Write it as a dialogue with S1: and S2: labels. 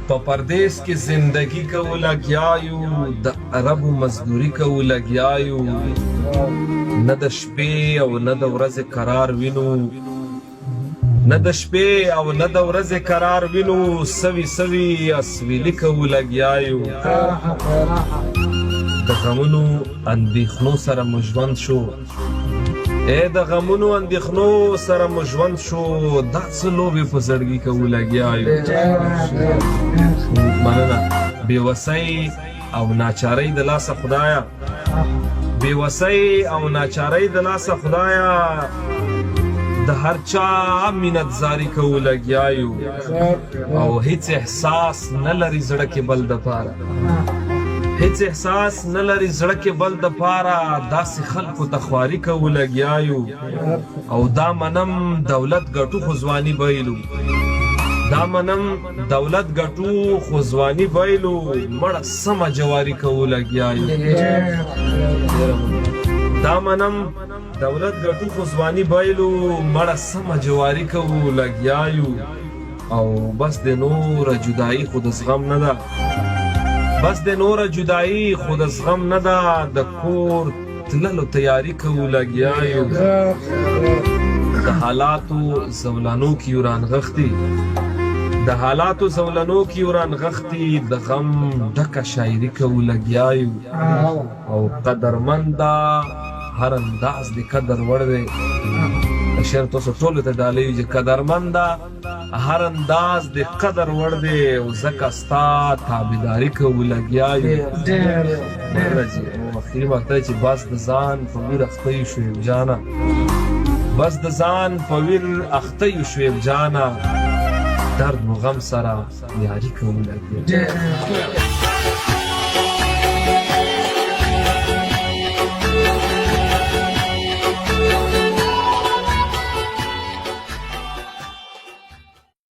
S1: په پردیس کې زندگی کو لګیا یو د عربو مزدوري کو لګیا یو نه د شپې او نه د ورځې قرار وینو نه د شپې او نه د ورځې قرار وینو سوي سوي اسویلي کو لګیا یو د غمونو اندېښنو سره مو ژوند شو د غمونو اندېښنو سره مو ژوند شو دا څه لوبې په زړګي کو لګیا یو مننه بېوسۍ او ناچارۍ د لاسه خدایه بېوسۍ او ناچارۍ د لاسه خدایه د هر چا منتظاري کو لګیا یو او هیڅ احساس نه لري زړه کې بل دپاره هیڅ احساس نه لري زړه کې بل دپاره داسې خلکو ته خواري کو لګیا یو او دا منم دولت ګټو خو ځواني بایلو دا منم دولت ګټو خو ځواني بایلو مړه سمه جواري کو لګیا یو دا منم دولت ګټو خو ځواني بایلو مړه سمه جواري کو لګیا یو او بس د نوره جدایي خو د زغم نه ده بس د نوره جدایي خو د زغم نه ده د کور تللو تیاري کو لګیا یو د حالاتو زولانو کې ورانغښتي د حالاتو زولانو کې ورانغښتي د غم ډکه شاعري کو لګیا یو او قدرمنده هر انداز د قدر وړ دی شعر تاسو ټولو ته ډالۍ چې قدرمنده هر انداز د قدر وړ دی او ځکه ستا تابعداري کو لګیا یو اخري وخت چې بس د ځان په ویر اخته یو شعیب جانه بس د ځان په ویر اخته یو شعیب جانه درد مو غم سره یاري کو لګیا